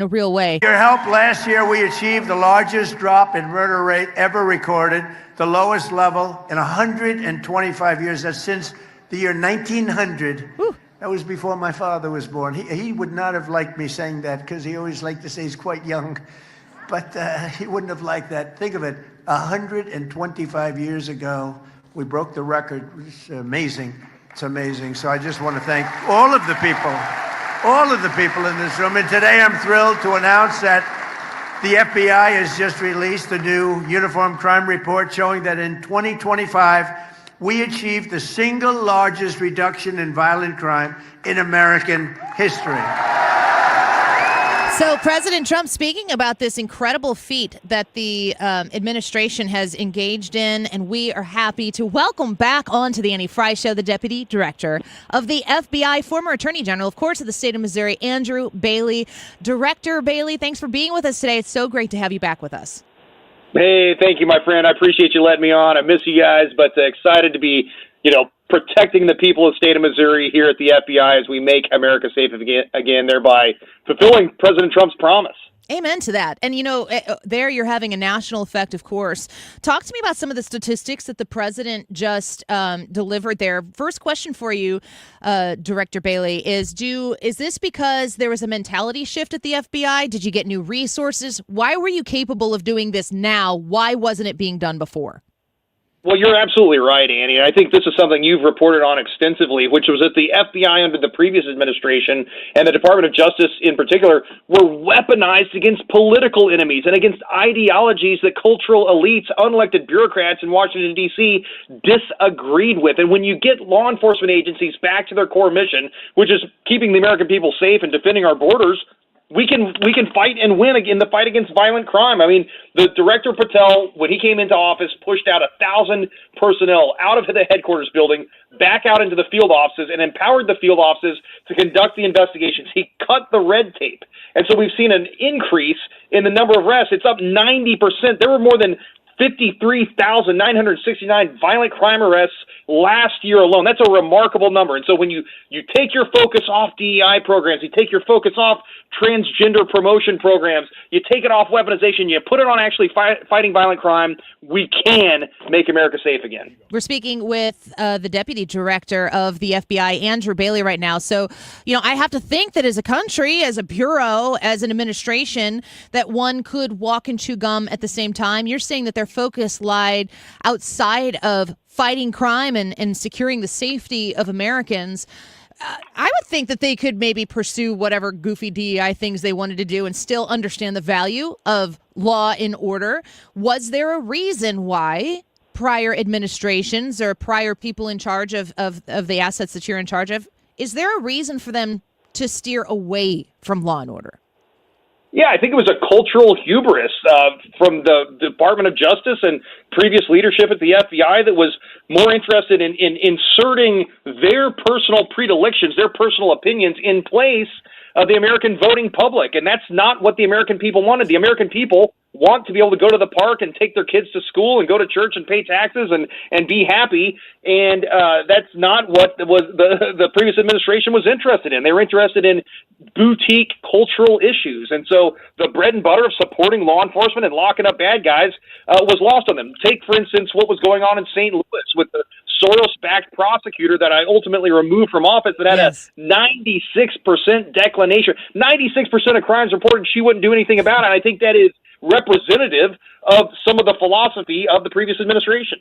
a real way. Your help last year, we achieved the largest drop in murder rate ever recorded, the lowest level in 125 years. That's since the year 1900. Whew. That was before my father was born. He would not have liked me saying that because he always liked to say he's quite young. But he wouldn't have liked that. Think of it, 125 years ago, we broke the record. It's amazing. It's amazing. So I just want to thank all of the people in this room. And today I'm thrilled to announce that the FBI has just released a new uniform crime report showing that in 2025, we achieved the single largest reduction in violent crime in American history. So President Trump speaking about this incredible feat that the administration has engaged in, and we are happy to welcome back onto the Annie Frey Show the Deputy Director of the FBI, former Attorney General, of course, of the state of Missouri, Andrew Bailey. Director Bailey, thanks for being with us today. It's so great to have you back with us. Hey, thank you, my friend. I appreciate you letting me on. I miss you guys, but excited to be, protecting the people of the state of Missouri here at the FBI as we make America safe again, thereby fulfilling President Trump's promise. Amen to that. And, there you're having a national effect, of course. Talk to me about some of the statistics that the president just delivered there. First question for you, Director Bailey, is this because there was a mentality shift at the FBI? Did you get new resources? Why were you capable of doing this now? Why wasn't it being done before? Well, you're absolutely right, Annie. I think this is something you've reported on extensively, which was that the FBI under the previous administration and the Department of Justice in particular were weaponized against political enemies and against ideologies that cultural elites, unelected bureaucrats in Washington, D.C. disagreed with. And when you get law enforcement agencies back to their core mission, which is keeping the American people safe and defending our borders, we can fight and win in the fight against violent crime. I mean, the Director Patel, when he came into office, pushed out 1,000 personnel out of the headquarters building, back out into the field offices, and empowered the field offices to conduct the investigations. He cut the red tape. And so we've seen an increase in the number of arrests. It's up 90%. There were more than 53,969 violent crime arrests last year alone. That's a remarkable number. And so when you take your focus off DEI programs, you take your focus off transgender promotion programs, you take it off weaponization, you put it on actually fighting violent crime, we can make America safe again. We're speaking with the Deputy Director of the FBI, Andrew Bailey, right now. So, I have to think that as a country, as a bureau, as an administration, that one could walk and chew gum at the same time. You're saying that their focus lied outside of fighting crime and securing the safety of Americans. I would think that they could maybe pursue whatever goofy DEI things they wanted to do and still understand the value of law and order. Was there a reason why prior administrations or prior people in charge of the assets that you're in charge of, is there a reason for them to steer away from law and order? Yeah, I think it was a cultural hubris from the Department of Justice and previous leadership at the FBI that was more interested in inserting their personal predilections, their personal opinions in place of the American voting public. And that's not what the American people wanted. The American people want to be able to go to the park and take their kids to school and go to church and pay taxes and be happy. And that's not what the previous administration was interested in. They were interested in boutique cultural issues. And so the bread and butter of supporting law enforcement and locking up bad guys was lost on them. Take, for instance, what was going on in St. Louis with the Soros-backed prosecutor that I ultimately removed from office that had a 96% declination. 96% of crimes reported she wouldn't do anything about it. And I think that is representative of some of the philosophy of the previous administration.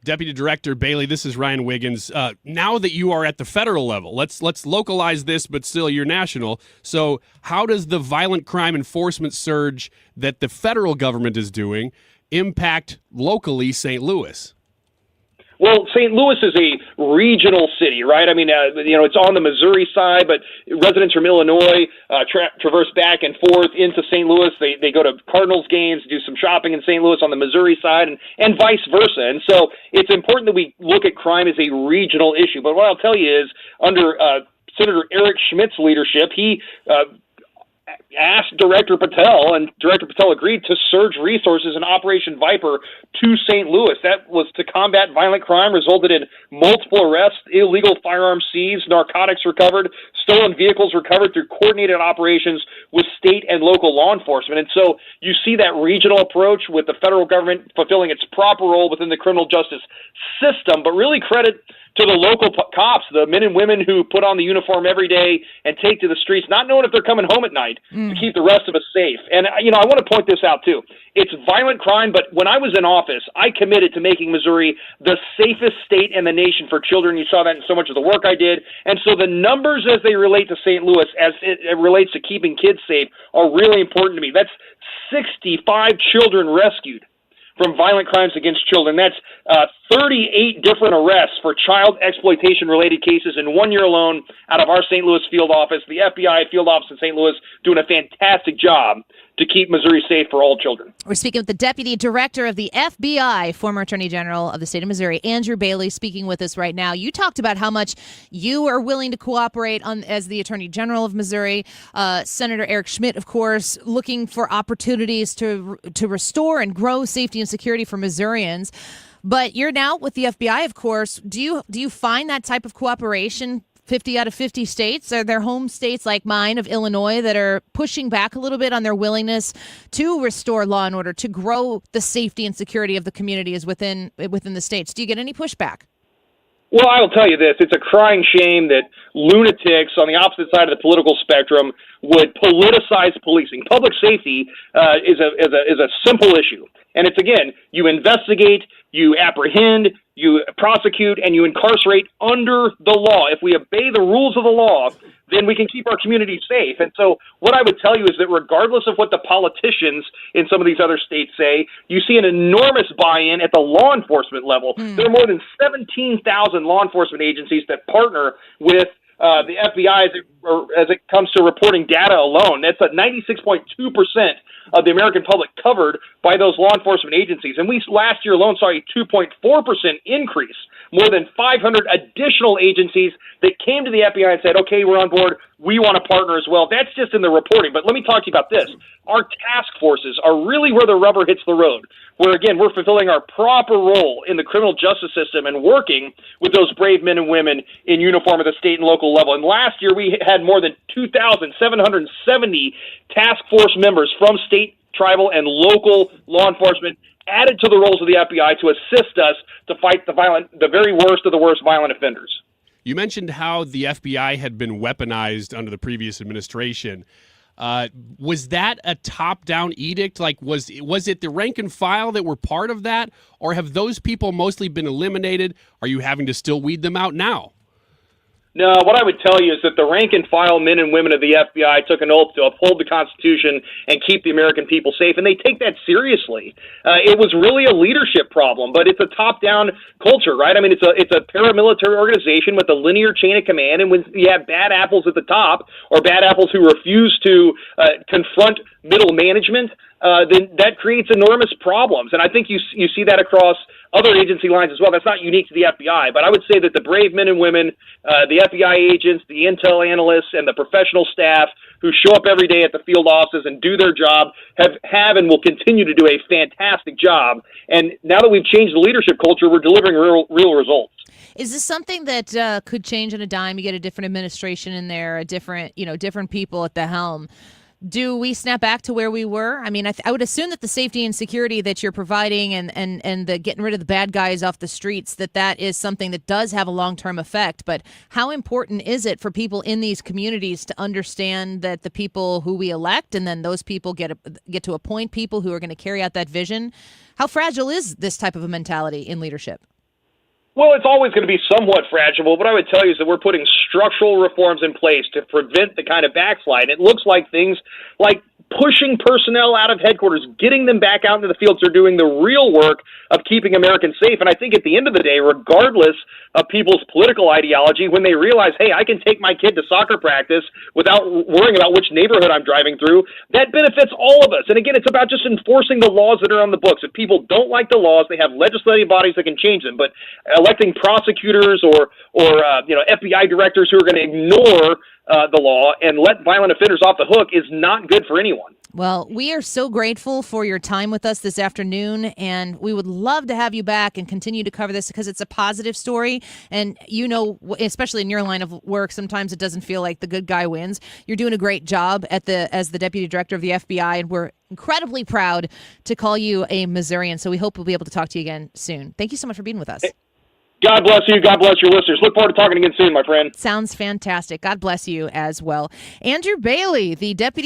Deputy Director Bailey, this is Ryan Wiggins. Now that you are at the federal level, let's localize this, but still you're national. So how does the violent crime enforcement surge that the federal government is doing impact locally St. Louis? Well, St. Louis is a regional city, right? I mean, it's on the Missouri side, but residents from Illinois traverse back and forth into St. Louis. They go to Cardinals games, do some shopping in St. Louis on the Missouri side, and vice versa. And so it's important that we look at crime as a regional issue. But what I'll tell you is, under Senator Eric Schmidt's leadership, he asked Director Patel, and Director Patel agreed to surge resources in Operation Viper to St. Louis. That was to combat violent crime, resulted in multiple arrests, illegal firearms seized, narcotics recovered, stolen vehicles recovered through coordinated operations with state and local law enforcement. And so you see that regional approach with the federal government fulfilling its proper role within the criminal justice system, but really credit to the local cops, the men and women who put on the uniform every day and take to the streets, not knowing if they're coming home at night to keep the rest of us safe. And, I want to point this out, too. It's violent crime, but when I was in office, I committed to making Missouri the safest state in the nation for children. You saw that in so much of the work I did. And so the numbers as they relate to St. Louis, as it relates to keeping kids safe, are really important to me. That's 65 children rescued from violent crimes against children. That's 38 different arrests for child exploitation-related cases in 1 year alone out of our St. Louis field office. The FBI field office in St. Louis doing a fantastic job to keep Missouri safe for all children. We're speaking with the Deputy Director of the FBI, former Attorney General of the state of Missouri, Andrew Bailey, speaking with us right now. You talked about how much you are willing to cooperate as the Attorney General of Missouri. Senator Eric Schmidt, of course, looking for opportunities to restore and grow safety and security for Missourians. But you're now with the FBI, of course. Do you find that type of cooperation 50 out of 50 states? Are there home states like mine of Illinois that are pushing back a little bit on their willingness to restore law and order, to grow the safety and security of the communities within the states? Do you get any pushback? Well, I will tell you this. It's a crying shame that lunatics on the opposite side of the political spectrum would politicize policing. Public safety is a simple issue. And it's, again, you investigate, you apprehend, you prosecute, and you incarcerate under the law. If we obey the rules of the law, then we can keep our communities safe. And so what I would tell you is that regardless of what the politicians in some of these other states say, you see an enormous buy-in at the law enforcement level. There are more than 17,000 law enforcement agencies that partner with the FBI as it comes to reporting data alone. That's at 96.2% of the American public covered by those law enforcement agencies. And we last year alone saw a 2.4% increase, more than 500 additional agencies that came to the FBI and said, okay, we're on board. We want to partner as well. That's just in the reporting. But let me talk to you about this. Our task forces are really where the rubber hits the road, where, again, we're fulfilling our proper role in the criminal justice system and working with those brave men and women in uniform at the state and local level. And last year, we had more than 2,770 task force members from state, tribal, and local law enforcement added to the roles of the FBI to assist us to fight the very worst of the worst violent offenders. You mentioned how the FBI had been weaponized under the previous administration. Was that a top-down edict? Like, was it the rank and file that were part of that, or have those people mostly been eliminated? Are you having to still weed them out now? No, what I would tell you is that the rank and file men and women of the FBI took an oath to uphold the Constitution and keep the American people safe, and they take that seriously. It was really a leadership problem, but it's a top-down culture, right? I mean, it's a paramilitary organization with a linear chain of command, and when you have bad apples at the top or bad apples who refuse to confront middle management, then that creates enormous problems. And I think you see that across other agency lines as well. That's not unique to the FBI, but I would say that the brave men and women, the FBI agents, the intel analysts, and the professional staff who show up every day at the field offices and do their job have and will continue to do a fantastic job. And now that we've changed the leadership culture, we're delivering real results. Is this something that could change on a dime? You get a different administration in there, different people at the helm. Do we snap back to where we were? I mean, I would assume that the safety and security that you're providing and the getting rid of the bad guys off the streets, that is something that does have a long-term effect. But how important is it for people in these communities to understand that the people who we elect and then those people get to appoint people who are going to carry out that vision? How fragile is this type of a mentality in leadership? Well, it's always going to be somewhat fragile. What I would tell you is that we're putting structural reforms in place to prevent the kind of backslide. It looks like things like pushing personnel out of headquarters, getting them back out into the fields. They're doing the real work of keeping Americans safe. And I think at the end of the day, regardless of people's political ideology, when they realize, hey, I can take my kid to soccer practice without worrying about which neighborhood I'm driving through, that benefits all of us. And again, it's about just enforcing the laws that are on the books. If people don't like the laws, they have legislative bodies that can change them. But electing prosecutors or FBI directors who are going to ignore the law and let violent offenders off the hook is not good for anyone. Well, we are so grateful for your time with us this afternoon, and we would love to have you back and continue to cover this because it's a positive story. And, especially in your line of work, sometimes it doesn't feel like the good guy wins. You're doing a great job as the deputy director of the FBI, and we're incredibly proud to call you a Missourian. So we hope we'll be able to talk to you again soon. Thank you so much for being with us. God bless you. God bless your listeners. Look forward to talking again soon, my friend. Sounds fantastic. God bless you as well. Andrew Bailey, the deputy